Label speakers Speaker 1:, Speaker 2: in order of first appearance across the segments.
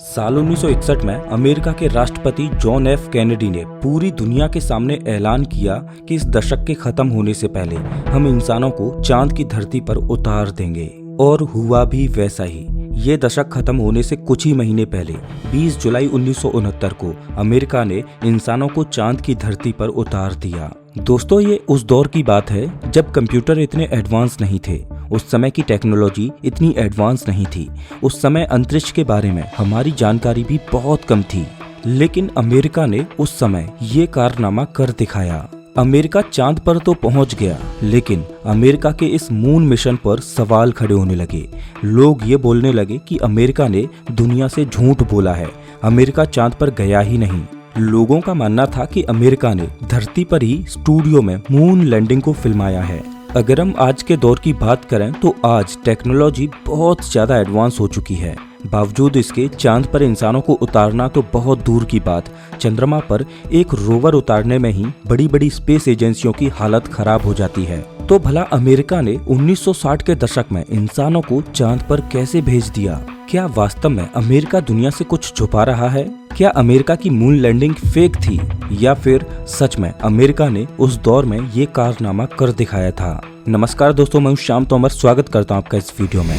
Speaker 1: साल 1961 में अमेरिका के राष्ट्रपति जॉन एफ कैनेडी ने पूरी दुनिया के सामने ऐलान किया कि इस दशक के खत्म होने से पहले हम इंसानों को चांद की धरती पर उतार देंगे। और हुआ भी वैसा ही। ये दशक खत्म होने से कुछ ही महीने पहले 20 जुलाई 1969 को अमेरिका ने इंसानों को चांद की धरती पर उतार दिया। दोस्तों, ये उस दौर की बात है जब कंप्यूटर इतने एडवांस नहीं थे, उस समय की टेक्नोलॉजी इतनी एडवांस नहीं थी, उस समय अंतरिक्ष के बारे में हमारी जानकारी भी बहुत कम थी। लेकिन अमेरिका ने उस समय ये कारनामा कर दिखाया। अमेरिका चांद पर तो पहुंच गया, लेकिन अमेरिका के इस मून मिशन पर सवाल खड़े होने लगे। लोग ये बोलने लगे कि अमेरिका ने दुनिया से झूठ बोला है, अमेरिका चांद पर गया ही नहीं। लोगों का मानना था कि अमेरिका ने धरती पर ही स्टूडियो में मून लैंडिंग को फिल्माया है। अगर हम आज के दौर की बात करें तो आज टेक्नोलॉजी बहुत ज्यादा एडवांस हो चुकी है। बावजूद इसके चांद पर इंसानों को उतारना तो बहुत दूर की बात, चंद्रमा पर एक रोवर उतारने में ही बड़ी बड़ी स्पेस एजेंसियों की हालत खराब हो जाती है। तो भला अमेरिका ने 1960 के दशक में इंसानों को चांद पर कैसे भेज दिया? क्या वास्तव में अमेरिका दुनिया से कुछ छुपा रहा है? क्या अमेरिका की मून लैंडिंग फेक थी, या फिर सच में अमेरिका ने उस दौर में ये कारनामा कर दिखाया था? नमस्कार दोस्तों, मैं श्याम तोमर स्वागत करता हूँ आपका इस वीडियो में।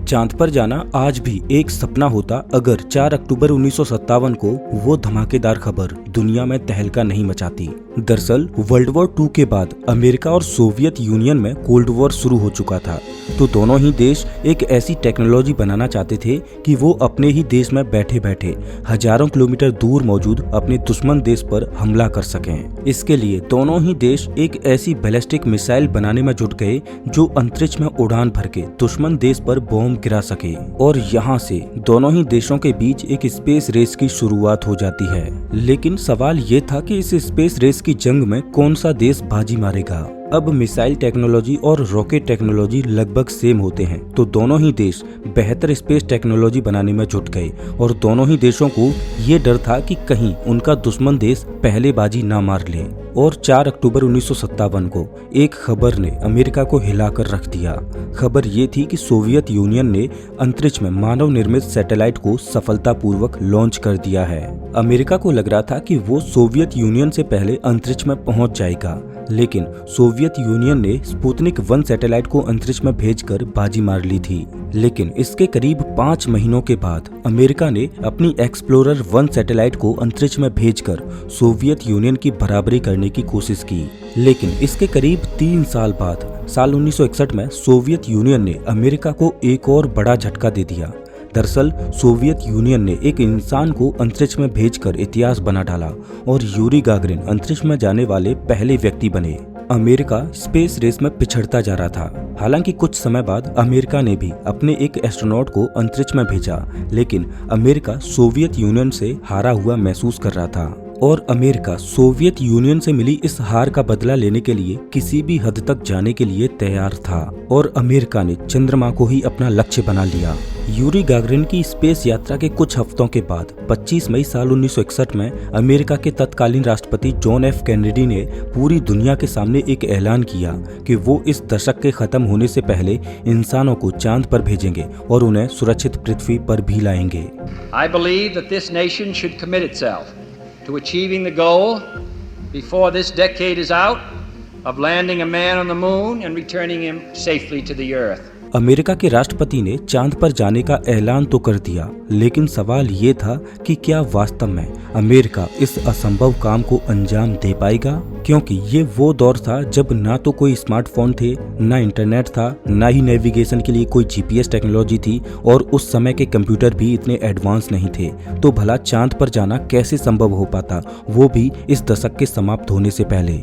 Speaker 1: चांद पर जाना आज भी एक सपना होता अगर 4 अक्टूबर 1957 को वो धमाकेदार खबर दुनिया में तहलका नहीं मचाती। दरअसल वर्ल्ड वॉर 2 के बाद अमेरिका और सोवियत यूनियन में कोल्ड वॉर शुरू हो चुका था, तो दोनों ही देश एक ऐसी टेक्नोलॉजी बनाना चाहते थे कि वो अपने ही देश में बैठे बैठे हजारों किलोमीटर दूर मौजूद अपने दुश्मन देश पर हमला कर सकें। इसके लिए दोनों ही देश एक ऐसी बैलिस्टिक मिसाइल बनाने में जुट गए जो अंतरिक्ष में उड़ान भर के दुश्मन देश पर बॉम्ब गिरा सके। और यहाँ से दोनों ही देशों के बीच एक स्पेस रेस की शुरुआत हो जाती है। लेकिन सवाल ये था कि इस स्पेस रेस की जंग में कौन सा देश बाजी मारेगा। अब मिसाइल टेक्नोलॉजी और रॉकेट टेक्नोलॉजी लगभग सेम होते हैं, तो दोनों ही देश बेहतर स्पेस टेक्नोलॉजी बनाने में जुट गए। और दोनों ही देशों को ये डर था कि कहीं उनका दुश्मन देश पहले बाजी ना मार ले। और 4 अक्टूबर 1957 को एक खबर ने अमेरिका को हिलाकर रख दिया। खबर ये थी कि सोवियत यूनियन ने अंतरिक्ष में मानव निर्मित सैटेलाइट को सफलतापूर्वक लॉन्च कर दिया है। अमेरिका को लग रहा था कि वो सोवियत यूनियन से पहले अंतरिक्ष में पहुंच जाएगा, लेकिन सोवियत यूनियन ने स्पुतनिक 1 सैटेलाइट को अंतरिक्ष में भेजकर बाजी मार ली थी। लेकिन इसके करीब 5 महीनों के बाद अमेरिका ने अपनी एक्सप्लोरर 1 सैटेलाइट को अंतरिक्ष में भेजकर सोवियत यूनियन की बराबरी करने की कोशिश की। लेकिन इसके करीब 3 साल बाद साल 1961 में सोवियत यूनियन ने अमेरिका को एक और बड़ा झटका दे दिया। दरअसल सोवियत यूनियन ने एक इंसान को अंतरिक्ष में भेजकर इतिहास बना डाला और यूरी गागरिन अंतरिक्ष में जाने वाले पहले व्यक्ति बने। अमेरिका स्पेस रेस में पिछड़ता जा रहा था। हालांकि कुछ समय बाद अमेरिका ने भी अपने एक एस्ट्रोनॉट को अंतरिक्ष में भेजा, लेकिन अमेरिका सोवियत यूनियन से हारा हुआ महसूस कर रहा था। और अमेरिका सोवियत यूनियन से मिली इस हार का बदला लेने के लिए किसी भी हद तक जाने के लिए तैयार था। और अमेरिका ने चंद्रमा को ही अपना लक्ष्य बना लिया। यूरी गागरिन की स्पेस यात्रा के कुछ हफ्तों के बाद 25 मई साल 1961 में अमेरिका के तत्कालीन राष्ट्रपति जॉन एफ कैनेडी ने पूरी दुनिया के सामने एक ऐलान किया कि वो इस दशक के खत्म होने से पहले इंसानों को चांद पर भेजेंगे और उन्हें सुरक्षित पृथ्वी पर भी लाएंगे।
Speaker 2: I believe that this nation should commit itself to achieving the goal before this decade is out of landing a man on the moon and returning him safely to the earth.
Speaker 1: America के राष्ट्रपति ने चांद पर जाने का ऐलान तो कर दिया, लेकिन सवाल ये था कि क्या वास्तव में अमेरिका इस असंभव काम को अंजाम दे पाएगा? क्योंकि ये वो दौर था जब ना तो कोई स्मार्टफोन थे, ना इंटरनेट था, ना ही नेविगेशन के लिए कोई जीपीएस टेक्नोलॉजी थी, और उस समय के कंप्यूटर भी इतने एडवांस नहीं थे। तो भला चांद पर जाना कैसे संभव हो पाता, वो भी इस दशक के समाप्त होने से पहले।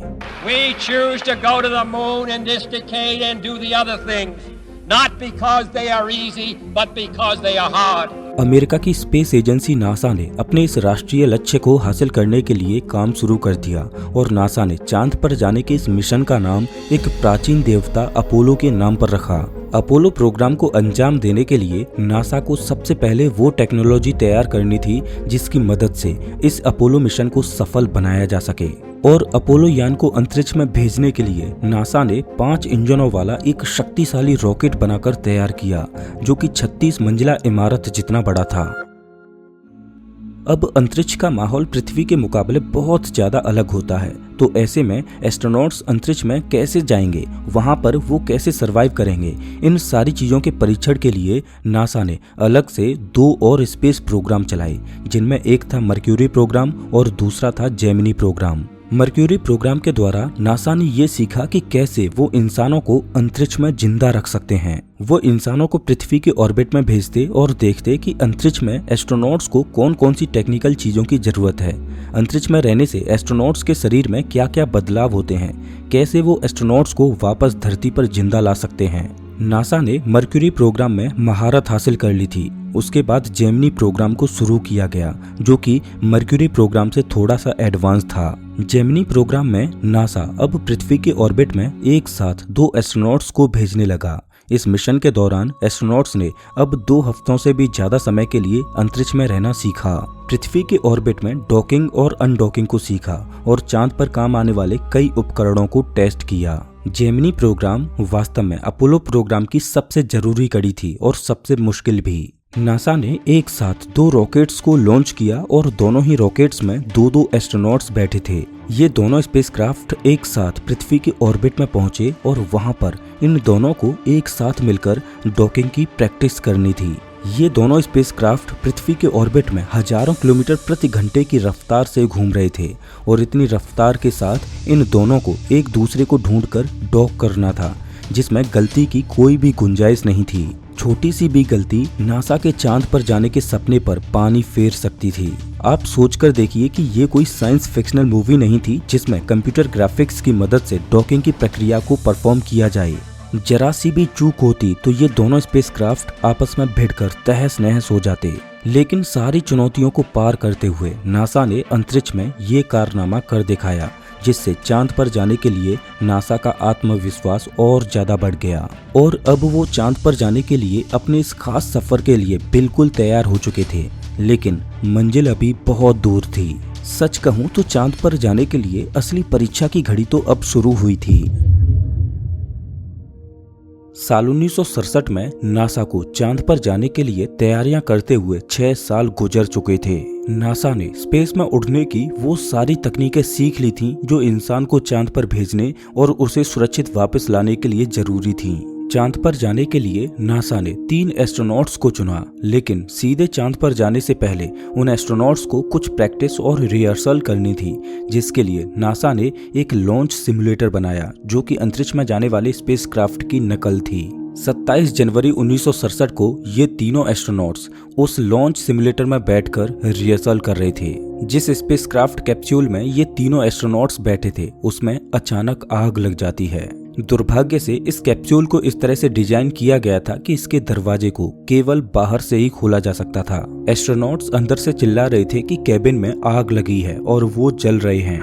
Speaker 3: We choose to go to the moon in this decade and do the other things. Not because they are easy, but because they are hard.
Speaker 1: America की स्पेस एजेंसी नासा ने अपने इस राष्ट्रीय लक्ष्य को हासिल करने के लिए काम शुरू कर दिया। और नासा ने चांद पर जाने के इस मिशन का नाम एक प्राचीन देवता अपोलो के नाम पर रखा। अपोलो प्रोग्राम को अंजाम देने के लिए नासा को सबसे पहले वो टेक्नोलॉजी तैयार करनी थी जिसकी मदद से इस अपोलो मिशन को सफल बनाया जा सके। और अपोलो यान को अंतरिक्ष में भेजने के लिए नासा ने 5 इंजनों वाला एक शक्तिशाली रॉकेट बनाकर तैयार किया, जो कि 36 मंजिला इमारत जितना बड़ा था। अब अंतरिक्ष का माहौल पृथ्वी के मुकाबले बहुत ज्यादा अलग होता है, तो ऐसे में एस्ट्रोनॉट्स अंतरिक्ष में कैसे जाएंगे, वहां पर वो कैसे सरवाइव करेंगे, इन सारी चीजों के परीक्षण के लिए नासा ने अलग से 2 और स्पेस प्रोग्राम चलाए, जिनमें एक था मर्क्यूरी प्रोग्राम और दूसरा था जेमिनी प्रोग्राम। मर्क्यूरी प्रोग्राम के द्वारा नासा ने ये सीखा कि कैसे वो इंसानों को अंतरिक्ष में जिंदा रख सकते हैं। वो इंसानों को पृथ्वी के ऑर्बिट में भेजते और देखते कि अंतरिक्ष में एस्ट्रोनॉट्स को कौन कौन सी टेक्निकल चीजों की जरूरत है, अंतरिक्ष में रहने से एस्ट्रोनॉट्स के शरीर में क्या क्या बदलाव होते हैं, कैसे वो एस्ट्रोनॉट्स को वापस धरती पर जिंदा ला सकते हैं। नासा ने मर्क्यूरी प्रोग्राम में महारत हासिल कर ली थी। उसके बाद जेमिनी प्रोग्राम को शुरू किया गया, जो कि मर्क्यूरी प्रोग्राम से थोड़ा सा एडवांस था। जेमिनी प्रोग्राम में नासा अब पृथ्वी के ऑर्बिट में एक साथ 2 एस्ट्रोनॉट्स को भेजने लगा। इस मिशन के दौरान एस्ट्रोनॉट्स ने अब 2 हफ्तों से भी ज्यादा समय के लिए अंतरिक्ष में रहना सीखा, पृथ्वी के ऑर्बिट में डॉकिंग और अनडॉकिंग को सीखा और चांद पर काम आने वाले कई उपकरणों को टेस्ट किया। जेमिनी प्रोग्राम वास्तव में अपोलो प्रोग्राम की सबसे जरूरी कड़ी थी और सबसे मुश्किल भी। नासा ने एक साथ 2 रॉकेट्स को लॉन्च किया और दोनों ही रॉकेट्स में 2-2 एस्ट्रोनॉट्स बैठे थे। ये दोनों स्पेसक्राफ्ट एक साथ पृथ्वी के ऑर्बिट में पहुंचे और वहां पर इन दोनों को एक साथ मिलकर डॉकिंग की प्रैक्टिस करनी थी। ये दोनों स्पेसक्राफ्ट पृथ्वी के ऑर्बिट में हजारों किलोमीटर प्रति घंटे की रफ्तार से घूम रहे थे और इतनी रफ्तार के साथ इन दोनों को एक दूसरे को ढूंढकर डॉक करना था, जिसमें गलती की कोई भी गुंजाइश नहीं थी। छोटी सी भी गलती नासा के चांद पर जाने के सपने पर पानी फेर सकती थी। आप सोचकर देखिए कि ये कोई साइंस फिक्शनल मूवी नहीं थी जिसमें कंप्यूटर ग्राफिक्स की मदद से डॉकिंग की प्रक्रिया को परफॉर्म किया जाए। जरा सी भी चूक होती तो ये दोनों स्पेसक्राफ्ट आपस में भिड़कर तहस नहस हो जाते। लेकिन सारी चुनौतियों को पार करते हुए नासा ने अंतरिक्ष में ये कारनामा कर दिखाया, जिससे चांद पर जाने के लिए नासा का आत्मविश्वास और ज्यादा बढ़ गया और अब वो चांद पर जाने के लिए अपने इस खास सफर के लिए बिल्कुल तैयार हो चुके थे। लेकिन मंजिल अभी बहुत दूर थी। सच कहूं तो चांद पर जाने के लिए असली परीक्षा की घड़ी तो अब शुरू हुई थी। साल 1967 में नासा को चांद पर जाने के लिए तैयारियां करते हुए 6 साल गुजर चुके थे। नासा ने स्पेस में उड़ने की वो सारी तकनीकें सीख ली थीं जो इंसान को चांद पर भेजने और उसे सुरक्षित वापस लाने के लिए जरूरी थीं। चांद पर जाने के लिए नासा ने 3 एस्ट्रोनॉट्स को चुना, लेकिन सीधे चांद पर जाने से पहले उन एस्ट्रोनॉट्स को कुछ प्रैक्टिस और रिहर्सल करनी थी, जिसके लिए नासा ने एक लॉन्च सिमुलेटर बनाया जो कि अंतरिक्ष में जाने वाले स्पेसक्राफ्ट की नकल थी। 27 जनवरी 1967 को ये तीनों एस्ट्रोनॉट्स उस लॉन्च सिमुलेटर में बैठकर रिहर्सल कर रहे थे। जिस स्पेसक्राफ्ट कैप्सूल में ये तीनों एस्ट्रोनॉट्स बैठे थे उसमें अचानक आग लग जाती है। दुर्भाग्य से इस कैप्सूल को इस तरह से डिजाइन किया गया था कि इसके दरवाजे को केवल बाहर से ही खोला जा सकता था। एस्ट्रोनॉट्स अंदर से चिल्ला रहे थे कि केबिन में आग लगी है और वो जल रहे हैं।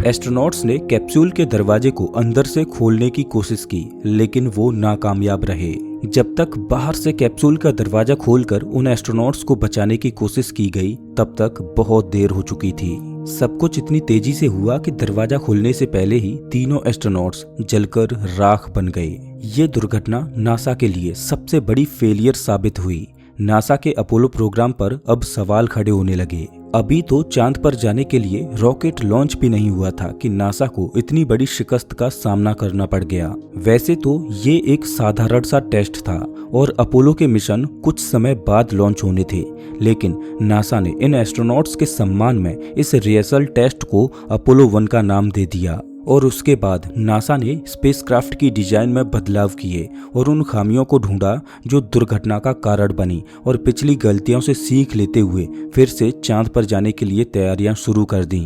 Speaker 1: एस्ट्रोनॉट्स ने कैप्सूल के दरवाजे को अंदर से खोलने की कोशिश की, लेकिन वो नाकामयाब रहे। जब तक बाहर से कैप्सूल का दरवाजा खोलकर उन एस्ट्रोनॉट्स को बचाने की कोशिश की गई, तब तक बहुत देर हो चुकी थी। सब कुछ इतनी तेजी से हुआ कि दरवाजा खुलने से पहले ही तीनों एस्ट्रोनॉट्स जलकर राख बन गए। ये दुर्घटना नासा के लिए सबसे बड़ी फेलियर साबित हुई। नासा के अपोलो प्रोग्राम पर अब सवाल खड़े होने लगे। अभी तो चांद पर जाने के लिए रॉकेट लॉन्च भी नहीं हुआ था कि नासा को इतनी बड़ी शिकस्त का सामना करना पड़ गया। वैसे तो ये एक साधारण सा टेस्ट था और अपोलो के मिशन कुछ समय बाद लॉन्च होने थे, लेकिन नासा ने इन एस्ट्रोनॉट्स के सम्मान में इस रिहर्सल टेस्ट को अपोलो 1 का नाम दे दिया। और उसके बाद नासा ने स्पेसक्राफ्ट की डिजाइन में बदलाव किए और उन खामियों को ढूंढा जो दुर्घटना का कारण बनी, और पिछली गलतियों से सीख लेते हुए फिर से चांद पर जाने के लिए तैयारियां शुरू कर दी।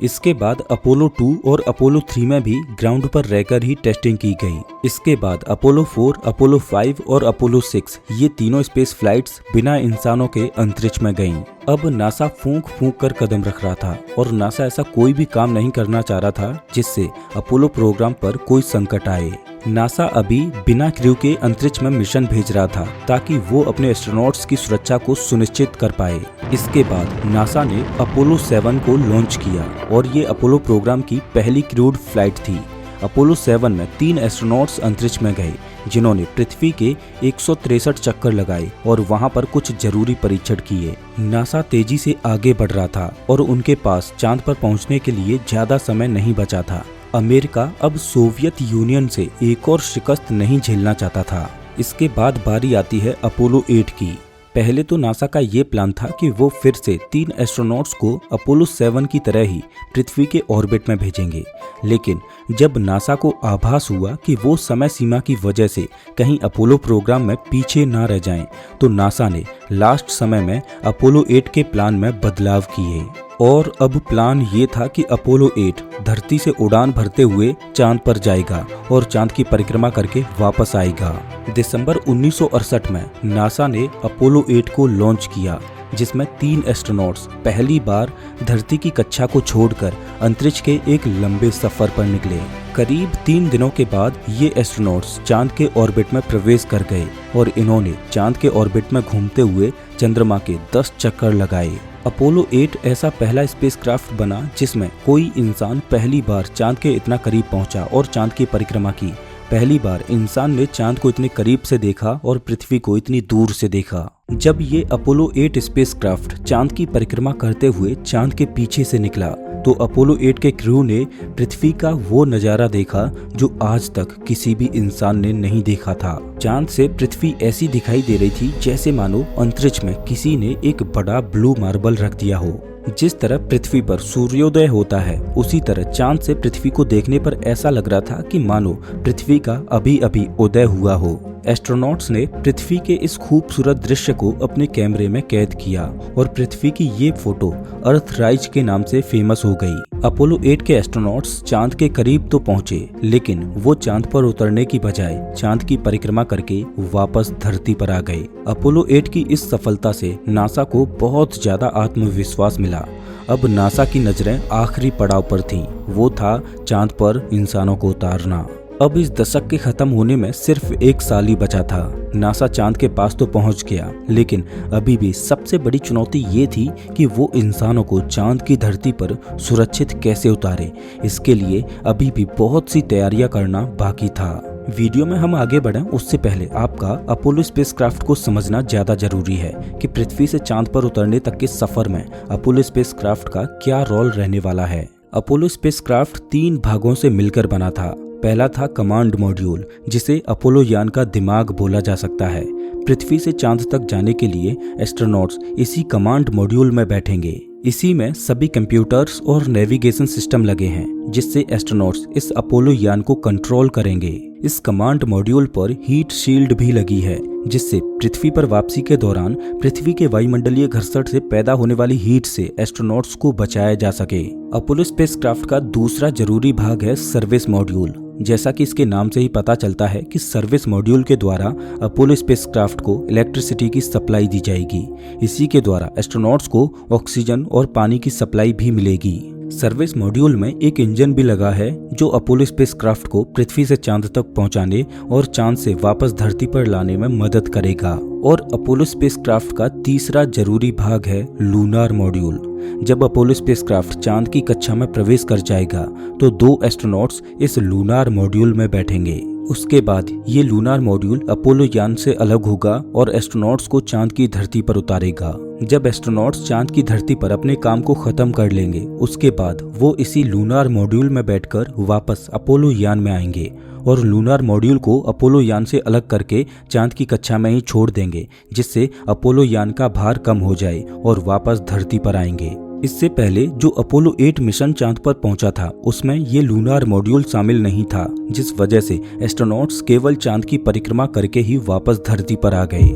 Speaker 1: इसके बाद अपोलो 2 और अपोलो 3 में भी ग्राउंड पर रहकर ही टेस्टिंग की गई। इसके बाद अपोलो 4, अपोलो 5 और अपोलो 6 ये तीनों स्पेस फ्लाइट्स बिना इंसानों के अंतरिक्ष में गईं। अब नासा फूंक फूंक कर कदम रख रहा था और नासा ऐसा कोई भी काम नहीं करना चाह रहा था जिससे अपोलो प्रोग्राम पर कोई संकट आए। नासा अभी बिना क्रू के अंतरिक्ष में मिशन भेज रहा था ताकि वो अपने एस्ट्रोनॉट्स की सुरक्षा को सुनिश्चित कर पाए। इसके बाद नासा ने अपोलो 7 को लॉन्च किया और ये अपोलो प्रोग्राम की पहली क्रूड फ्लाइट थी। अपोलो 7 में 3 एस्ट्रोनॉट्स अंतरिक्ष में गए जिन्होंने पृथ्वी के 163 चक्कर लगाए और वहां पर कुछ जरूरी परीक्षण किए। नासा तेजी से आगे बढ़ रहा था और उनके पास चांद पर पहुंचने के लिए ज्यादा समय नहीं बचा था। अमेरिका अब सोवियत यूनियन से एक और शिकस्त नहीं झेलना चाहता था। इसके बाद बारी आती है अपोलो 8 की। पहले तो नासा का ये प्लान था कि वो फिर से 3 एस्ट्रोनॉट्स को अपोलो 7 की तरह ही पृथ्वी के ऑर्बिट में भेजेंगे, लेकिन जब नासा को आभास हुआ कि वो समय सीमा की वजह से कहीं अपोलो प्रोग्राम में पीछे ना रह जाएं, तो नासा ने लास्ट समय में अपोलो 8 के प्लान में बदलाव किए। और अब प्लान ये था कि अपोलो 8 धरती से उड़ान भरते हुए चांद पर जाएगा और चांद की परिक्रमा करके वापस आएगा। दिसंबर 1968 में नासा ने अपोलो 8 को लॉन्च किया, जिसमें 3 एस्ट्रोनॉट्स पहली बार धरती की कक्षा को छोड़कर अंतरिक्ष के एक लंबे सफर पर निकले। करीब 3 दिनों के बाद ये एस्ट्रोनॉट्स चांद के ऑर्बिट में प्रवेश कर गए और इन्होंने चांद के ऑर्बिट में घूमते हुए चंद्रमा के 10 चक्कर लगाए। अपोलो 8 ऐसा पहला स्पेसक्राफ्ट बना जिसमें कोई इंसान पहली बार चांद के इतना करीब पहुंचा और चांद की परिक्रमा की। पहली बार इंसान ने चांद को इतने करीब से देखा और पृथ्वी को इतनी दूर से देखा। जब ये अपोलो 8 स्पेसक्राफ्ट चांद की परिक्रमा करते हुए चांद के पीछे से निकला तो अपोलो 8 के क्रू ने पृथ्वी का वो नजारा देखा जो आज तक किसी भी इंसान ने नहीं देखा था। चांद से पृथ्वी ऐसी दिखाई दे रही थी जैसे मानो अंतरिक्ष में किसी ने एक बड़ा ब्लू मार्बल रख दिया हो। जिस तरह पृथ्वी पर सूर्योदय होता है, उसी तरह चांद से पृथ्वी को देखने पर ऐसा लग रहा था कि मानो पृथ्वी का अभी अभी उदय हुआ हो। एस्ट्रोनॉट्स ने पृथ्वी के इस खूबसूरत दृश्य को अपने कैमरे में कैद किया और पृथ्वी की ये फोटो अर्थराइज के नाम से फेमस हो गई। अपोलो 8 के एस्ट्रोनॉट्स चांद के करीब तो पहुंचे, लेकिन वो चांद पर उतरने की बजाय चांद की परिक्रमा करके वापस धरती पर आ गए। अपोलो 8 की इस सफलता से नासा को बहुत ज्यादा आत्मविश्वास मिला। अब नासा की नजरें आखिरी पड़ाव पर थीं, वो था चांद पर इंसानों को उतारना। अब इस दशक के खत्म होने में सिर्फ 1 साल ही बचा था। नासा चांद के पास तो पहुंच गया, लेकिन अभी भी सबसे बड़ी चुनौती ये थी कि वो इंसानों को चांद की धरती पर सुरक्षित कैसे उतारे। इसके लिए अभी भी बहुत सी तैयारियां करना बाकी था। वीडियो में हम आगे बढ़ें उससे पहले आपका अपोलो स्पेसक्राफ्ट को समझना ज्यादा जरूरी है कि पृथ्वी से चांद पर उतरने तक के सफर में अपोलो स्पेसक्राफ्ट का क्या रोल रहने वाला है। अपोलो स्पेसक्राफ्ट 3 भागों से मिलकर बना था। पहला था कमांड मॉड्यूल, जिसे अपोलो यान का दिमाग बोला जा सकता है। पृथ्वी से चांद तक जाने के लिए एस्ट्रोनॉट्स इसी कमांड मॉड्यूल में बैठेंगे। इसी में सभी कंप्यूटर्स और नेविगेशन सिस्टम लगे हैं, जिससे एस्ट्रोनॉट्स इस अपोलो यान को कंट्रोल करेंगे। इस कमांड मॉड्यूल पर हीट शील्ड भी लगी है, जिससे पृथ्वी पर वापसी के दौरान पृथ्वी के वायुमंडलीय घर्षण से पैदा होने वाली हीट से एस्ट्रोनॉट्स को बचाया जा सके। अपोलो स्पेसक्राफ्ट का दूसरा जरूरी भाग है सर्विस मॉड्यूल। जैसा कि इसके नाम से ही पता चलता है कि सर्विस मॉड्यूल के द्वारा अपोलो स्पेसक्राफ्ट को इलेक्ट्रिसिटी की सप्लाई दी जाएगी। इसी के द्वारा एस्ट्रोनॉट्स को ऑक्सीजन और पानी की सप्लाई भी मिलेगी। सर्विस मॉड्यूल में एक इंजन भी लगा है जो अपोलो स्पेसक्राफ्ट को पृथ्वी से चांद तक पहुंचाने और चांद से वापस धरती पर लाने में मदद करेगा। और अपोलो स्पेसक्राफ्ट का तीसरा जरूरी भाग है लूनार मॉड्यूल। जब अपोलो स्पेसक्राफ्ट चांद की कक्षा में प्रवेश कर जाएगा तो 2 एस्ट्रोनॉट्स इस लूनार मॉड्यूल में बैठेंगे। उसके बाद ये लूनार मॉड्यूल अपोलो यान से अलग होगा और एस्ट्रोनॉट्स को चांद की धरती पर उतारेगा। जब एस्ट्रोनॉट्स चांद की धरती पर अपने काम को खत्म कर लेंगे, उसके बाद वो इसी लूनार मॉड्यूल में बैठकर वापस अपोलो यान में आएंगे और लूनार मॉड्यूल को अपोलो यान से अलग करके चांद की कक्षा में ही छोड़ देंगे, जिससे अपोलो यान का भार कम हो जाए और वापस धरती पर आएंगे। इससे पहले जो अपोलो 8 मिशन चांद पर पहुंचा था, उसमें ये लूनार मॉड्यूल शामिल नहीं था, जिस वजह से एस्ट्रोनॉट्स केवल चांद की परिक्रमा करके ही वापस धरती पर आ गए।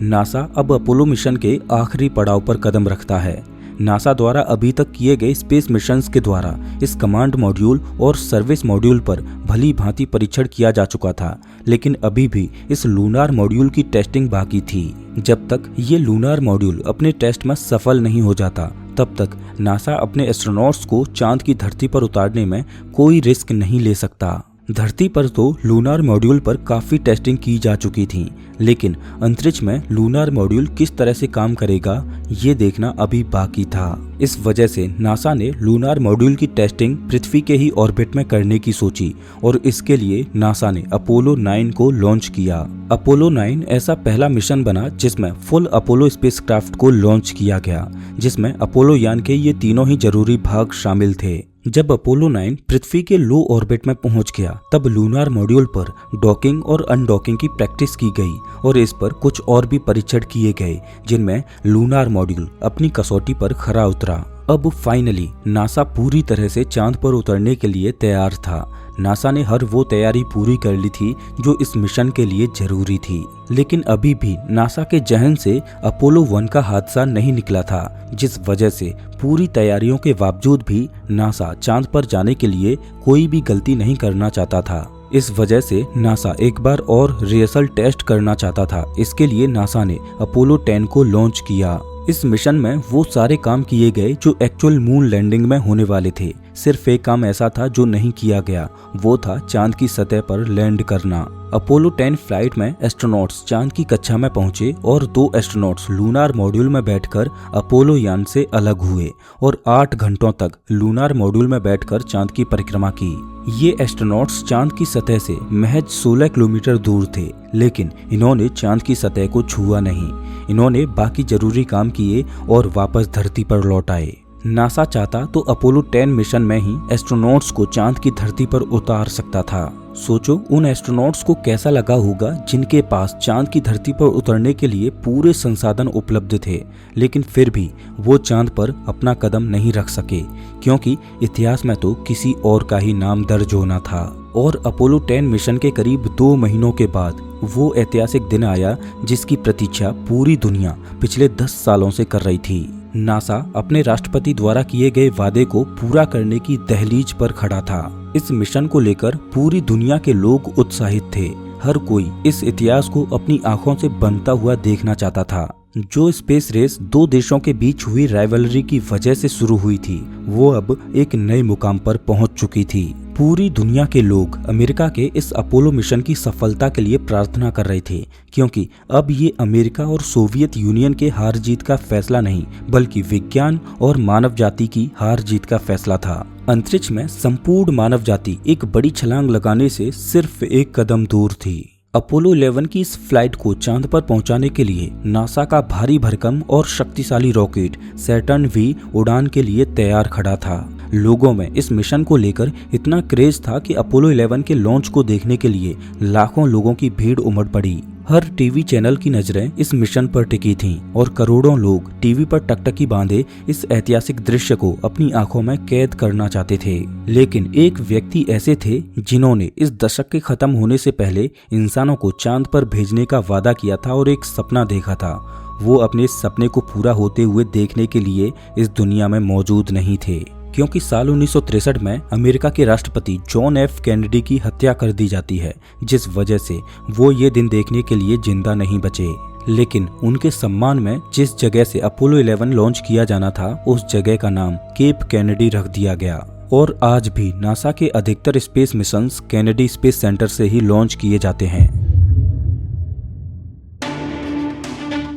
Speaker 1: नासा अब अपोलो मिशन के आखिरी पड़ाव पर कदम रखता है। नासा द्वारा अभी तक किए गए स्पेस मिशंस के द्वारा इस कमांड मॉड्यूल और सर्विस मॉड्यूल पर भली भांति परीक्षण किया जा चुका था, लेकिन अभी भी इस लूनार मॉड्यूल की टेस्टिंग बाकी थी। जब तक ये लूनार मॉड्यूल अपने टेस्ट में सफल नहीं हो जाता, तब तक नासा अपने एस्ट्रोनॉट्स को चांद की धरती पर उतारने में कोई रिस्क नहीं ले सकता। धरती पर तो लूनार मॉड्यूल पर काफी टेस्टिंग की जा चुकी थी, लेकिन अंतरिक्ष में लूनार मॉड्यूल किस तरह से काम करेगा ये देखना अभी बाकी था। इस वजह से नासा ने लूनार मॉड्यूल की टेस्टिंग पृथ्वी के ही ऑर्बिट में करने की सोची और इसके लिए नासा ने अपोलो 9 को लॉन्च किया। अपोलो 9 ऐसा पहला मिशन बना जिसमें फुल अपोलो स्पेसक्राफ्ट को लॉन्च किया गया, जिसमें अपोलो यान के ये तीनों ही जरूरी भाग शामिल थे। जब अपोलो 9 पृथ्वी के लो ऑर्बिट में पहुंच गया, तब लूनार मॉड्यूल पर डॉकिंग और अनडॉकिंग की प्रैक्टिस की गई और इस पर कुछ और भी परीक्षण किए गए, जिनमें लूनार मॉड्यूल अपनी कसौटी पर खरा उतरा। अब फाइनली नासा पूरी तरह से चांद पर उतरने के लिए तैयार था। नासा ने हर वो तैयारी पूरी कर ली थी जो इस मिशन के लिए जरूरी थी, लेकिन अभी भी नासा के जहन से अपोलो 1 का हादसा नहीं निकला था, जिस वजह से पूरी तैयारियों के बावजूद भी नासा चांद पर जाने के लिए कोई भी गलती नहीं करना चाहता था। इस वजह से नासा एक बार और रिहर्सल टेस्ट करना चाहता था। इसके लिए नासा ने अपोलो 10 को लॉन्च किया। इस मिशन में वो सारे काम किए गए जो एक्चुअल मून लैंडिंग में होने वाले थे। सिर्फ एक काम ऐसा था जो नहीं किया गया, वो था चांद की सतह पर लैंड करना। अपोलो 10 फ्लाइट में एस्ट्रोनॉट्स चांद की कक्षा में पहुंचे और 2 एस्ट्रोनॉट्स लूनार मॉड्यूल में बैठकर अपोलो यान से अलग हुए और 8 घंटों तक लूनार मॉड्यूल में बैठकर चांद की परिक्रमा की। ये एस्ट्रोनॉट्स चांद की सतह से महज 16 किलोमीटर दूर थे, लेकिन इन्होंने चांद की सतह को छुआ नहीं। इन्होंने बाकी जरूरी काम किए और वापस धरती पर लौट आए। नासा चाहता तो अपोलो 10 मिशन में ही एस्ट्रोनॉट्स को चांद की धरती पर उतार सकता था। सोचो उन एस्ट्रोनॉट्स को कैसा लगा होगा जिनके पास चांद की धरती पर उतरने के लिए पूरे संसाधन उपलब्ध थे, लेकिन फिर भी वो चांद पर अपना कदम नहीं रख सके, क्योंकि इतिहास में तो किसी और का ही नाम दर्ज होना था। और अपोलो 10 मिशन के करीब 2 महीनों के बाद वो ऐतिहासिक दिन आया जिसकी प्रतीक्षा पूरी दुनिया पिछले 10 सालों से कर रही थी। नासा अपने राष्ट्रपति द्वारा किए गए वादे को पूरा करने की दहलीज पर खड़ा था। इस मिशन को लेकर पूरी दुनिया के लोग उत्साहित थे। हर कोई इस इतिहास को अपनी आंखों से बनता हुआ देखना चाहता था। जो स्पेस रेस 2 देशों के बीच हुई राइवलरी की वजह से शुरू हुई थी, वो अब एक नए मुकाम पर पहुंच चुकी थी। पूरी दुनिया के लोग अमेरिका के इस अपोलो मिशन की सफलता के लिए प्रार्थना कर रहे थे, क्योंकि अब ये अमेरिका और सोवियत यूनियन के हार जीत का फैसला नहीं, बल्कि विज्ञान और मानव जाति की हार जीत का फैसला था। अंतरिक्ष में संपूर्ण मानव जाति एक बड़ी छलांग लगाने से सिर्फ एक कदम दूर थी। अपोलो 11 की इस फ्लाइट को चांद पर पहुंचाने के लिए नासा का भारी भरकम और शक्तिशाली रॉकेट सैटर्न वी उड़ान के लिए तैयार खड़ा था। लोगों में इस मिशन को लेकर इतना क्रेज था कि अपोलो 11 के लॉन्च को देखने के लिए लाखों लोगों की भीड़ उमड़ पड़ी। हर टीवी चैनल की नजरें इस मिशन पर टिकी थीं और करोड़ों लोग टीवी पर टकटकी बांधे इस ऐतिहासिक दृश्य को अपनी आंखों में कैद करना चाहते थे। लेकिन एक व्यक्ति ऐसे थे जिन्होंने इस दशक के खत्म होने से पहले इंसानों को चांद पर भेजने का वादा किया था और एक सपना देखा था। वो अपने सपने को पूरा होते हुए देखने के लिए इस दुनिया में मौजूद नहीं थे, क्योंकि साल 1963 में अमेरिका के राष्ट्रपति जॉन एफ कैनेडी की हत्या कर दी जाती है, जिस वजह से वो ये दिन देखने के लिए जिंदा नहीं बचे। लेकिन उनके सम्मान में जिस जगह से अपोलो 11 लॉन्च किया जाना था, उस जगह का नाम केप कैनेडी रख दिया गया। और आज भी नासा के अधिकतर space missions Kennedy space centre से ही लॉन्च किए जाते हैं।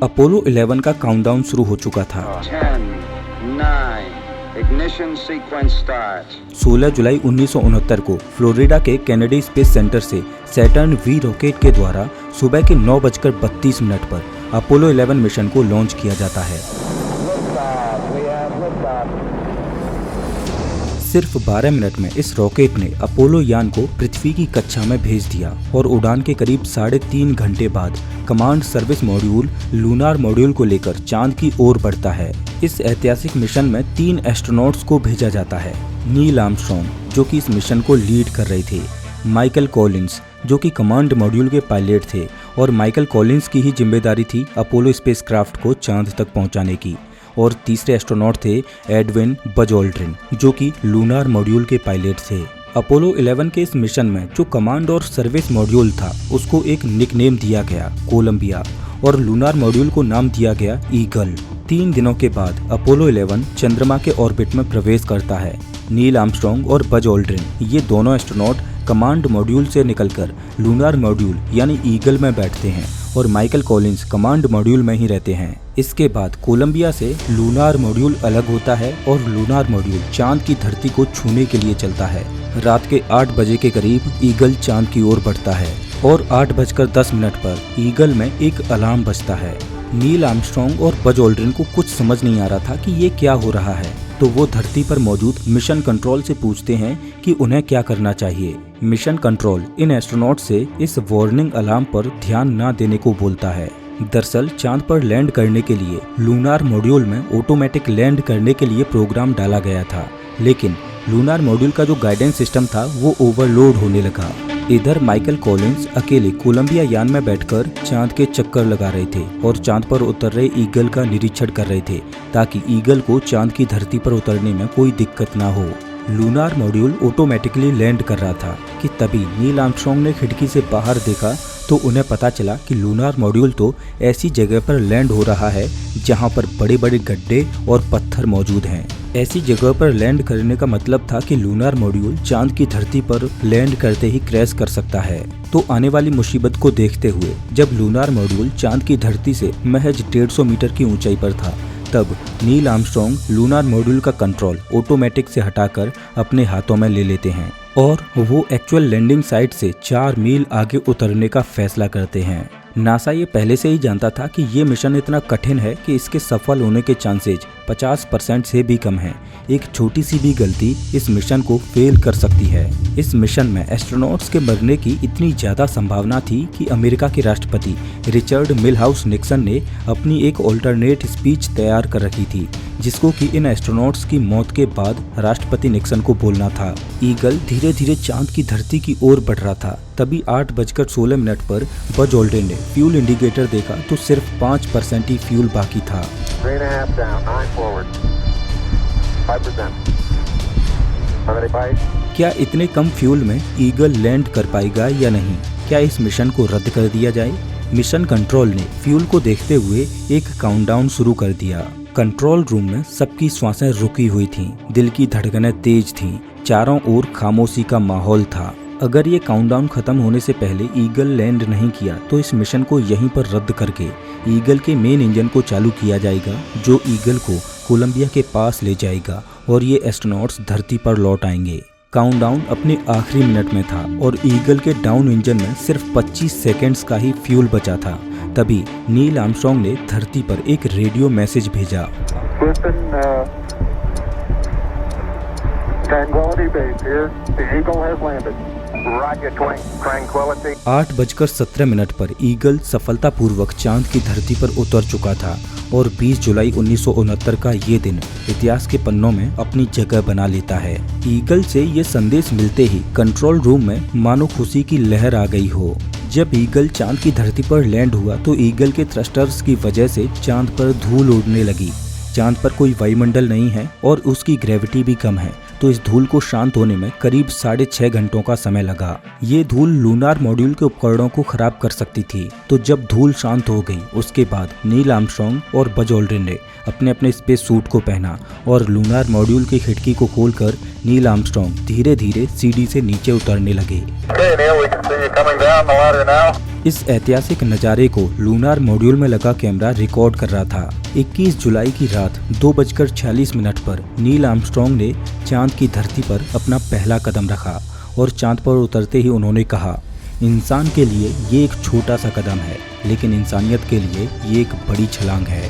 Speaker 1: अपोलो 11 का काउंटडाउन शुरू हो चुका था। 16 जुलाई 1969 को फ्लोरिडा के कैनेडी स्पेस सेंटर से सैटर्न वी रॉकेट के द्वारा सुबह के 9:32 पर अपोलो 11 मिशन को लॉन्च किया जाता है। सिर्फ 12 मिनट में इस रॉकेट ने अपोलो यान को पृथ्वी की कक्षा में भेज दिया और उड़ान के करीब 3.5 घंटे बाद command service module lunar module को लेकर चांद की ओर बढ़ता है। इस ऐतिहासिक मिशन में 3 एस्ट्रोनॉट्स को भेजा जाता है। नील आर्मस्ट्रॉन्ग जो कि इस मिशन को लीड कर रहे थे, माइकल कॉलिंस जो कि कमांड मॉड्यूल के पायलट थे और माइकल कॉलिंस की ही जिम्मेदारी थी अपोलो स्पेसक्राफ्ट को चांद तक पहुंचाने की, और तीसरे एस्ट्रोनॉट थे एडविन बज ऑल्ड्रिन, जो कि लूनार मॉड्यूल के पायलट थे। अपोलो 11 के इस मिशन में जो कमांड और सर्विस मॉड्यूल था उसको एक निकनेम दिया गया कोलंबिया, और लूनार मॉड्यूल को नाम दिया गया ईगल। 3 दिनों के बाद अपोलो 11 चंद्रमा के ऑर्बिट में प्रवेश करता है। नील आर्मस्ट्रॉन्ग और बज ऑल्ड्रिन ये दोनों एस्ट्रोनॉट कमांड मॉड्यूल से निकलकर लूनार मॉड्यूल यानी ईगल में बैठते हैं और माइकल कॉलिंस कमांड मॉड्यूल में ही रहते हैं। इसके बाद कोलंबिया से लूनार मॉड्यूल अलग होता है और लूनार मॉड्यूल चांद की धरती को छूने के लिए चलता है। रात के 8 बजे के करीब ईगल चांद की ओर बढ़ता है और 8:10 पर ईगल में एक अलार्म बजता है। नील आर्मस्ट्रॉन्ग और बज ऑल्ड्रिन को कुछ समझ नहीं आ रहा था कि ये क्या हो रहा है, तो वो धरती पर मौजूद मिशन कंट्रोल से पूछते हैं कि उन्हें क्या करना चाहिए। मिशन कंट्रोल इन एस्ट्रोनॉट से इस वार्निंग अलार्म पर ध्यान न देने को बोलता है। दरअसल चांद पर लैंड करने के लिए लूनार मॉड्यूल में ऑटोमेटिक लैंड करने के लिए प्रोग्राम डाला गया था, लेकिन लूनार मॉड्यूल का जो गाइडेंस सिस्टम था वो ओवरलोड होने लगा। इधर माइकल कॉलिंस अकेले कोलंबिया यान में बैठकर चांद के चक्कर लगा रहे थे और चांद पर उतर रहे ईगल का निरीक्षण कर रहे थे, ताकि ईगल को चांद की धरती पर उतरने में कोई दिक्कत ना हो। लूनार मॉड्यूल ऑटोमेटिकली लैंड कर रहा था कि तभी नील आर्मस्ट्रॉन्ग ने खिड़की से बाहर देखा तो उन्हें पता चला कि लूनार मॉड्यूल तो ऐसी जगह पर लैंड हो रहा है जहां पर बड़े बड़े गड्ढे और पत्थर मौजूद हैं। ऐसी जगह पर लैंड करने का मतलब था कि लूनार मॉड्यूल चांद की धरती पर लैंड करते ही क्रैश कर सकता है। तो आने वाली मुसीबत को देखते हुए जब लूनार मॉड्यूल चांद की धरती से महज 150 मीटर की ऊंचाई पर था, तब नील आर्मस्ट्रॉन्ग लूनार मॉड्यूल का कंट्रोल ऑटोमेटिक से हटाकर अपने हाथों में ले लेते हैं और वो एक्चुअल लैंडिंग साइट से 4 मील आगे उतरने का फैसला करते हैं। नासा ये पहले से ही जानता था कि ये मिशन इतना कठिन है कि इसके सफल होने के चांसेज 50% से भी कम हैं। एक छोटी सी भी गलती इस मिशन को फेल कर सकती है। इस मिशन में एस्ट्रोनॉट्स के मरने की इतनी ज़्यादा संभावना थी कि अमेरिका के राष्ट्रपति रिचर्ड मिलहाउस निक्सन ने अपनी एक ऑल्टरनेट स्पीच तैयार कर रखी थी, जिसको कि इन एस्ट्रोनॉट्स की मौत के बाद राष्ट्रपति निक्सन को बोलना था। ईगल धीरे धीरे चांद की धरती की ओर बढ़ रहा था। तभी 8:16 पर बज ऑल्ड्रिन ने फ्यूल इंडिकेटर देखा तो सिर्फ 5% ही फ्यूल बाकी था।
Speaker 4: 3.5 down, 9 forward, 5%. Already 5.
Speaker 1: क्या इतने कम फ्यूल में ईगल लैंड कर पाएगा या नहीं? क्या इस मिशन को रद्द कर दिया जाए? मिशन कंट्रोल ने फ्यूल को देखते हुए एक काउंटडाउन शुरू कर दिया। कंट्रोल रूम में सबकी श्वासें रुकी हुई थीं, दिल की धड़कनें तेज थीं, चारों ओर खामोशी का माहौल था। अगर ये काउंटडाउन खत्म होने से पहले ईगल लैंड नहीं किया तो इस मिशन को यहीं पर रद्द करके ईगल के मेन इंजन को चालू किया जाएगा, जो ईगल को कोलंबिया के पास ले जाएगा और ये एस्ट्रोनॉट्स धरती पर लौट आएंगे। काउंटडाउन अपने आखिरी मिनट में था और ईगल के डाउन इंजन में सिर्फ 25 सेकेंड्स का ही फ्यूल बचा था। तभी नील आर्मस्ट्रॉन्ग ने धरती पर एक रेडियो मैसेज भेजा।
Speaker 4: Tranquility Base here. The Eagle has landed. Roger, Tranquility.
Speaker 1: 8:17 पर ईगल सफलतापूर्वक चांद की धरती पर उतर चुका था और 20 जुलाई 1969 का ये दिन इतिहास के पन्नों में अपनी जगह बना लेता है। ईगल से ये संदेश मिलते ही कंट्रोल रूम में मानो खुशी की लहर आ गई हो। जब ईगल चांद की धरती पर लैंड हुआ तो ईगल के थ्रस्टर्स की वजह से चांद पर धूल उड़ने लगी। चांद पर कोई वायुमंडल नहीं है और उसकी ग्रेविटी भी कम है, तो इस धूल को शांत होने में करीब 6.5 घंटों का समय लगा। ये धूल लूनार मॉड्यूल के उपकरणों को खराब कर सकती थी। तो जब धूल शांत हो गई उसके बाद नील आर्मस्ट्रॉन्ग और बज ऑल्ड्रिन ने अपने अपने स्पेस सूट को पहना और लूनार मॉड्यूल की खिड़की को खोलकर नील आर्मस्ट्रॉन्ग धीरे धीरे सीढ़ी से नीचे उतरने लगे। इस ऐतिहासिक नज़ारे को लूनार मॉड्यूल में लगा कैमरा रिकॉर्ड कर रहा था। 21 जुलाई की रात 2:46 पर नील आर्मस्ट्रॉन्ग ने चांद की धरती पर अपना पहला कदम रखा और चांद पर उतरते ही उन्होंने कहा, इंसान के लिए ये एक छोटा सा कदम है, लेकिन इंसानियत के लिए ये एक बड़ी छलांग है।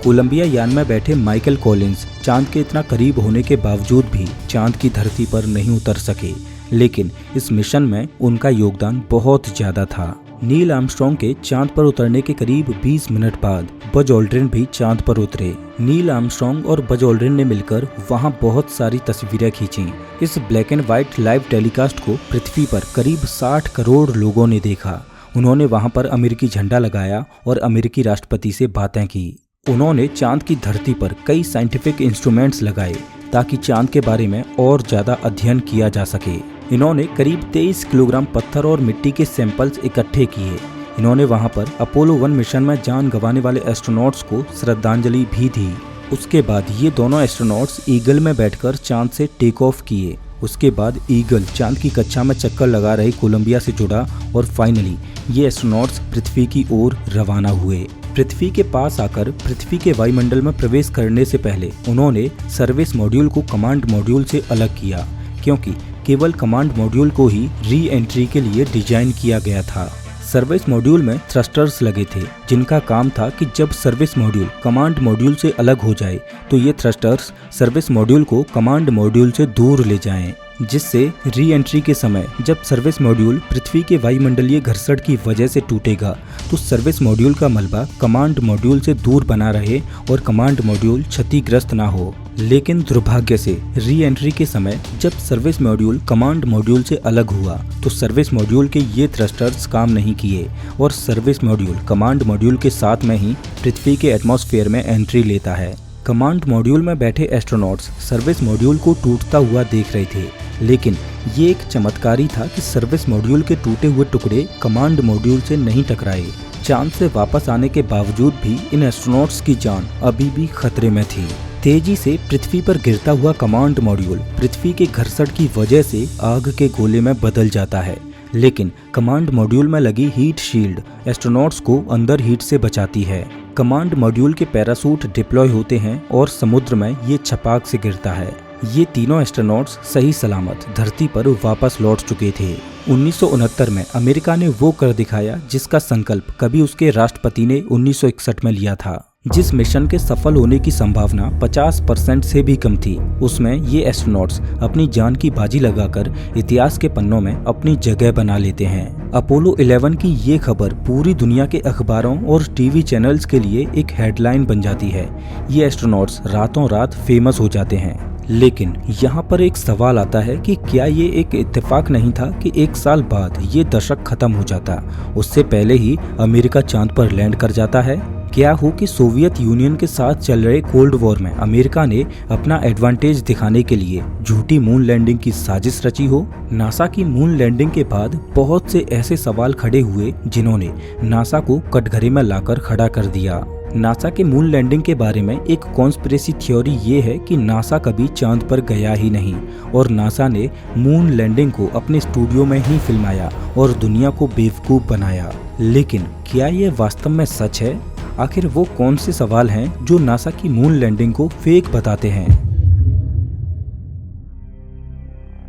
Speaker 1: कोलंबिया यान में बैठे माइकल कॉलिंस चांद के इतना करीब होने के बावजूद भी चांद की धरती पर नहीं उतर सके, लेकिन इस मिशन में उनका योगदान बहुत ज़्यादा था। नील आर्मस्ट्रॉन्ग के चांद पर उतरने के करीब 20 मिनट बाद बज ऑल्ड्रिन भी चांद पर उतरे। नील आर्मस्ट्रॉन्ग और बज ऑल्ड्रिन ने मिलकर वहां बहुत सारी तस्वीरें खींची। इस black and white live telecast को पृथ्वी पर करीब 60 करोड़ लोगों ने देखा। उन्होंने वहां पर अमेरिकी झंडा लगाया और अमेरिकी राष्ट्रपति से बातें की। उन्होंने चांद की धरती पर कई साइंटिफिक इंस्ट्रूमेंट्स लगाए ताकि चांद के बारे में और ज्यादा अध्ययन किया जा सके। इन्होंने करीब 23 किलोग्राम पत्थर और मिट्टी के सैंपल्स इकट्ठे किए। इन्होंने वहां पर अपोलो 1 मिशन में जान गंवाने वाले एस्ट्रोनॉट्स को श्रद्धांजलि भी दी। उसके बाद ये दोनों एस्ट्रोनॉट्स ईगल में बैठकर चांद से टेक ऑफ किए। उसके बाद ईगल चांद की कक्षा में चक्कर लगा रही कोलंबिया से जुड़ा और फाइनली ये एस्ट्रोनॉट्स पृथ्वी की ओर रवाना हुए। पृथ्वी के पास आकर पृथ्वी के वायुमंडल में प्रवेश करने से पहले उन्होंने सर्विस मॉड्यूल को कमांड मॉड्यूल से अलग किया, क्योंकि केवल कमांड मॉड्यूल को ही री एंट्री के लिए डिजाइन किया गया था। सर्विस मॉड्यूल में थ्रस्टर्स लगे थे, जिनका काम था कि जब सर्विस मॉड्यूल कमांड मॉड्यूल से अलग हो जाए तो ये थ्रस्टर्स सर्विस मॉड्यूल को कमांड मॉड्यूल से दूर ले जाएं, जिससे री एंट्री के समय जब सर्विस मॉड्यूल पृथ्वी के वायुमंडलीय घर्षण की वजह से टूटेगा तो सर्विस मॉड्यूल का मलबा कमांड मॉड्यूल से दूर बना रहे और कमांड मॉड्यूल क्षतिग्रस्त ना हो। लेकिन दुर्भाग्य से री एंट्री के समय जब सर्विस मॉड्यूल कमांड मॉड्यूल से अलग हुआ तो सर्विस मॉड्यूल के ये थ्रस्टर्स काम नहीं किए और सर्विस मॉड्यूल कमांड मॉड्यूल के साथ में ही पृथ्वी के एटमॉस्फेयर में एंट्री लेता है। कमांड मॉड्यूल में बैठे एस्ट्रोनॉट्स सर्विस मॉड्यूल को टूटता हुआ देख रहे थे, लेकिन ये एक चमत्कारी था कि सर्विस मॉड्यूल के टूटे हुए टुकड़े कमांड मॉड्यूल से नहीं टकराए। चांद से वापस आने के बावजूद भी इन एस्ट्रोनॉट्स की जान अभी भी खतरे में थी। तेजी से पृथ्वी पर गिरता हुआ कमांड मॉड्यूल पृथ्वी के घर्षण की वजह से आग के गोले में बदल जाता है, लेकिन कमांड मॉड्यूल में लगी हीट शील्ड एस्ट्रोनॉट्स को अंदर हीट से बचाती है। कमांड मॉड्यूल के पैरासूट डिप्लॉय होते हैं और समुद्र में ये छपाक से गिरता है। ये तीनों एस्ट्रोनॉट्स सही सलामत धरती पर वापस लौट चुके थे। 1969 में अमेरिका ने वो कर दिखाया जिसका संकल्प कभी उसके राष्ट्रपति ने 1961 में लिया था। जिस मिशन के सफल होने की संभावना 50% से भी कम थी, उसमें ये एस्ट्रोनॉट्स अपनी जान की बाजी लगाकर इतिहास के पन्नों में अपनी जगह बना लेते हैं। अपोलो 11 की ये खबर पूरी दुनिया के अखबारों और टीवी चैनल्स के लिए एक हेडलाइन बन जाती है। ये एस्ट्रोनॉट्स रातों रात फेमस हो जाते हैं। लेकिन यहाँ पर एक सवाल आता है कि क्या ये एक इत्तेफाक नहीं था कि 1 साल बाद ये दशक खत्म हो जाता, उससे पहले ही अमेरिका चांद पर लैंड कर जाता है। क्या हो कि सोवियत यूनियन के साथ चल रहे कोल्ड वॉर में अमेरिका ने अपना एडवांटेज दिखाने के लिए झूठी मून लैंडिंग की साजिश रची हो। नासा की मून लैंडिंग के बाद बहुत से ऐसे सवाल खड़े हुए जिन्होंने नासा को कटघरे में लाकर खड़ा कर दिया। नासा के मून लैंडिंग के बारे में एक कॉन्स्पिरेसी थ्योरी ये है कि नासा कभी चांद पर गया ही नहीं और नासा ने मून लैंडिंग को अपने स्टूडियो में ही फिल्माया और दुनिया को बेवकूफ बनाया। लेकिन क्या ये वास्तव में सच है? आखिर वो कौन से सवाल हैं जो नासा की मून लैंडिंग को फेक बताते हैं?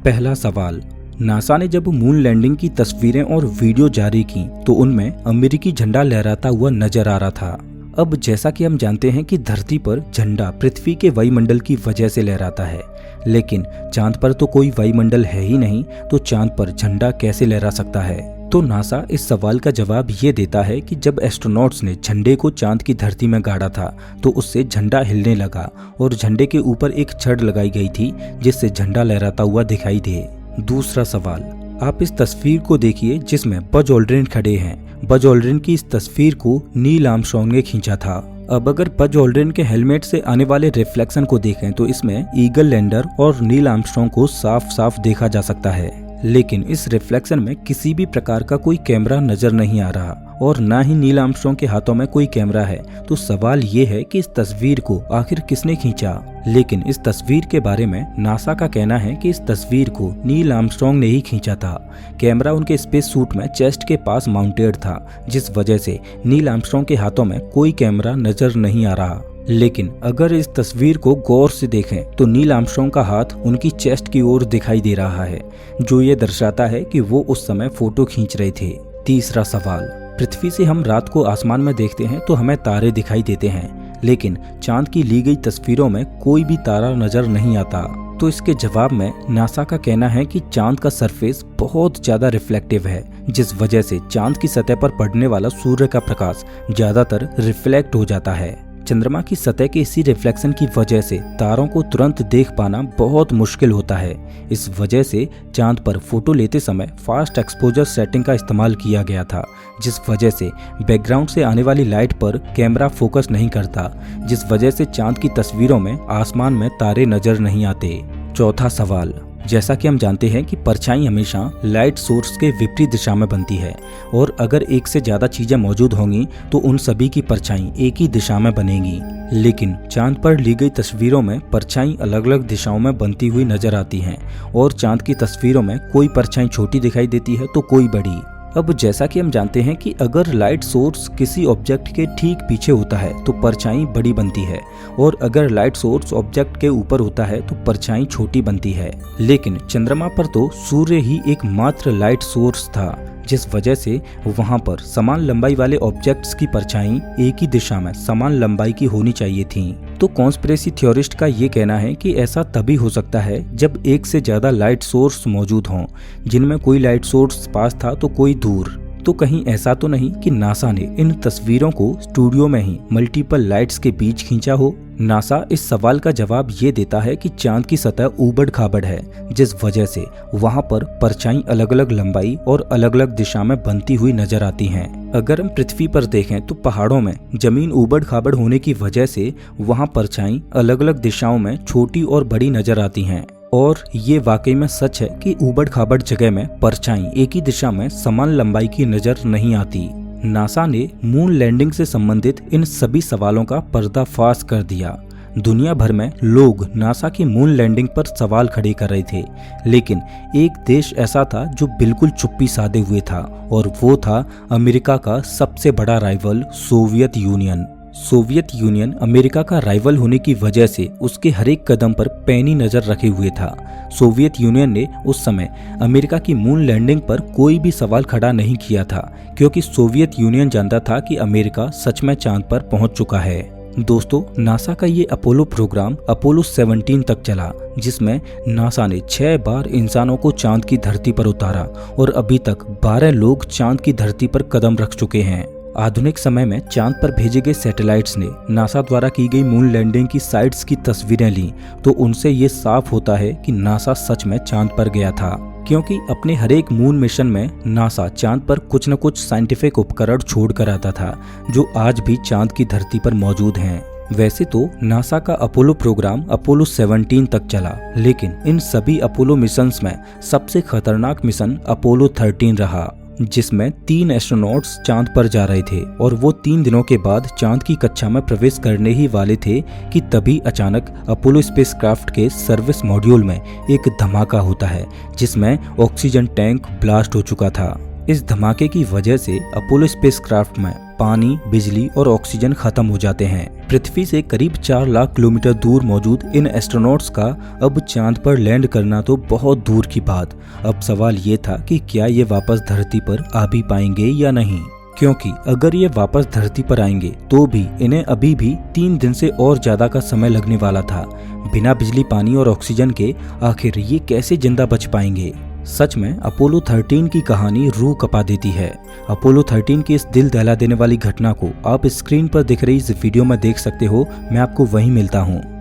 Speaker 1: पहला सवाल, नासा ने जब मून लैंडिंग की तस्वीरें और वीडियो जारी की तो उनमें अमेरिकी झंडा लहराता हुआ नजर आ रहा था। अब जैसा कि हम जानते हैं कि धरती पर झंडा पृथ्वी के वायुमंडल की वजह से लहराता है, लेकिन चांद पर तो कोई वायुमंडल है ही नहीं, तो चांद पर झंडा कैसे लहरा सकता है? तो नासा इस सवाल का जवाब ये देता है कि जब एस्ट्रोनॉट्स ने झंडे को चांद की धरती में गाड़ा था तो उससे झंडा हिलने लगा और झंडे के ऊपर एक छड़ लगाई गई थी जिससे झंडा लहराता हुआ दिखाई दे। दूसरा सवाल, आप इस तस्वीर को देखिए जिसमें बज ऑल्ड्रिन खड़े हैं। बज ऑल्ड्रिन की इस तस्वीर को नील आर्मस्ट्रॉन्ग ने खींचा था। अब अगर बज ऑल्ड्रिन के हेलमेट से आने वाले रिफ्लेक्शन को देखें तो इसमें ईगल लैंडर और नील आर्मस्ट्रॉन्ग को साफ साफ देखा जा सकता है, लेकिन इस रिफ्लेक्शन में किसी भी प्रकार का कोई कैमरा नजर नहीं आ रहा और ना ही नील आर्मस्ट्रॉन्ग के हाथों में कोई कैमरा है। तो सवाल ये है कि इस तस्वीर को आखिर किसने खींचा? लेकिन इस तस्वीर के बारे में नासा का कहना है कि इस तस्वीर को नील आर्मस्ट्रॉन्ग ने ही खींचा था। कैमरा उनके स्पेस सूट में चेस्ट के पास माउंटेड था, जिस वजह से नील आर्मस्ट्रॉन्ग के हाथों में कोई कैमरा नजर नहीं आ रहा। लेकिन अगर इस तस्वीर को गौर से देखें तो नील आर्मस्ट्रॉन्ग का हाथ उनकी चेस्ट की ओर दिखाई दे रहा है, जो ये दर्शाता है कि वो उस समय फोटो खींच रहे थे। तीसरा सवाल, पृथ्वी से हम रात को आसमान में देखते हैं तो हमें तारे दिखाई देते हैं, लेकिन चांद की ली गई तस्वीरों में कोई भी तारा नजर नहीं आता। तो इसके जवाब में नासा का कहना है कि चांद का सरफेस बहुत ज्यादा रिफ्लेक्टिव है, जिस वजह से चांद की सतह पर पड़ने वाला सूर्य का प्रकाश ज्यादातर रिफ्लेक्ट हो जाता है। चंद्रमा की सतह के इसी रिफ्लेक्शन की वजह से तारों को तुरंत देख पाना बहुत मुश्किल होता है। इस वजह से चांद पर फोटो लेते समय फास्ट एक्सपोजर सेटिंग का इस्तेमाल किया गया था, जिस वजह से बैकग्राउंड से आने वाली लाइट पर कैमरा फोकस नहीं करता, जिस वजह से चांद की तस्वीरों में आसमान में तारे नजर नहीं आते। चौथा सवाल, जैसा कि हम जानते हैं कि परछाई हमेशा लाइट सोर्स के विपरीत दिशा में बनती है और अगर एक से ज्यादा चीजें मौजूद होंगी तो उन सभी की परछाई एक ही दिशा में बनेगी। लेकिन चांद पर ली गई तस्वीरों में परछाई अलग अलग दिशाओं में बनती हुई नजर आती हैं और चांद की तस्वीरों में कोई परछाई छोटी दिखाई देती है तो कोई बड़ी। अब जैसा कि हम जानते हैं कि अगर लाइट सोर्स किसी ऑब्जेक्ट के ठीक पीछे होता है तो परछाई बड़ी बनती है और अगर लाइट सोर्स ऑब्जेक्ट के ऊपर होता है तो परछाई छोटी बनती है। लेकिन चंद्रमा पर तो सूर्य ही एकमात्र लाइट सोर्स था, जिस वजह से वहां पर समान लंबाई वाले ऑब्जेक्ट्स की परछाई एक ही दिशा में समान लंबाई की होनी चाहिए थी। तो कॉन्स्पिरेसी थ्योरिस्ट का ये कहना है कि ऐसा तभी हो सकता है जब एक से ज्यादा लाइट सोर्स मौजूद हों, जिनमें कोई लाइट सोर्स पास था तो कोई दूर। तो कहीं ऐसा तो नहीं कि नासा ने इन तस्वीरों को स्टूडियो में ही मल्टीपल लाइट्स के बीच खींचा हो। नासा इस सवाल का जवाब ये देता है कि चांद की सतह ऊबड़ खाबड़ है, जिस वजह से वहां पर परछाई अलग अलग लंबाई और अलग अलग दिशा में बनती हुई नजर आती हैं। अगर हम पृथ्वी पर देखें तो पहाड़ों में जमीन ऊबड़ खाबड़ होने की वजह से वहां परछाई अलग अलग दिशाओं में छोटी और बड़ी नजर आती हैं। और ये वाकई में सच है कि ऊबड़ खाबड़ जगह में परछाई एक ही दिशा में समान लंबाई की नजर नहीं आती। नासा ने मून लैंडिंग से संबंधित इन सभी सवालों का पर्दाफाश कर दिया। दुनिया भर में लोग नासा की मून लैंडिंग पर सवाल खड़े कर रहे थे, लेकिन एक देश ऐसा था जो बिल्कुल चुप्पी साधे हुए था और वो था अमेरिका का सबसे बड़ा rival Soviet union. Soviet union America का राइवल होने की वजह से उसके हर एक कदम पर पैनी नजर रखे हुए था। सोवियत यूनियन ने उस समय अमेरिका की मून लैंडिंग पर कोई भी सवाल खड़ा नहीं किया था, क्योंकि सोवियत यूनियन जानता था कि अमेरिका सच में चांद पर पहुंच चुका है। दोस्तों, नासा का ये अपोलो प्रोग्राम अपोलो 17 तक चला, जिसमें नासा ने 6 बार इंसानों को चांद की धरती पर उतारा और अभी तक 12 लोग चांद की धरती पर कदम रख चुके हैं। आधुनिक समय में चांद पर भेजे गए सैटेलाइट्स ने नासा द्वारा की गई मून लैंडिंग की साइट्स की तस्वीरें ली, तो उनसे ये साफ होता है कि नासा सच में चांद पर गया था, क्योंकि अपने हर एक मून मिशन में नासा चांद पर कुछ न कुछ साइंटिफिक उपकरण छोड़ कर आता था, जो आज भी चांद की धरती पर मौजूद हैं। वैसे तो नासा का अपोलो प्रोग्राम अपोलो 17 तक चला, लेकिन इन सभी अपोलो मिशंस में सबसे खतरनाक मिशन अपोलो 13 रहा, जिसमें 3 एस्ट्रोनॉट्स चांद पर जा रहे थे और वो 3 दिनों के बाद चांद की कक्षा में प्रवेश करने ही वाले थे कि तभी अचानक अपोलो स्पेसक्राफ्ट के सर्विस मॉड्यूल में एक धमाका होता है, जिसमें ऑक्सीजन टैंक ब्लास्ट हो चुका था। इस धमाके की वजह से अपोलो स्पेसक्राफ्ट में पानी, बिजली और ऑक्सीजन खत्म हो जाते हैं। पृथ्वी से करीब 4 लाख किलोमीटर दूर मौजूद इन एस्ट्रोनॉट्स का अब चांद पर लैंड करना तो बहुत दूर की बात। अब सवाल ये था कि क्या ये वापस धरती पर आ भी पाएंगे या नहीं, क्योंकि अगर ये वापस धरती पर आएंगे तो भी इन्हें अभी भी 3 दिन से और ज्यादा का समय लगने वाला था। बिना बिजली, पानी और ऑक्सीजन के आखिर ये कैसे जिंदा बच पाएंगे। सच में अपोलो 13 की कहानी रूह कपा देती है। अपोलो 13 की इस दिल दहला देने वाली घटना को आप स्क्रीन पर दिख रही इस वीडियो में देख सकते हो। मैं आपको वहीं मिलता हूँ।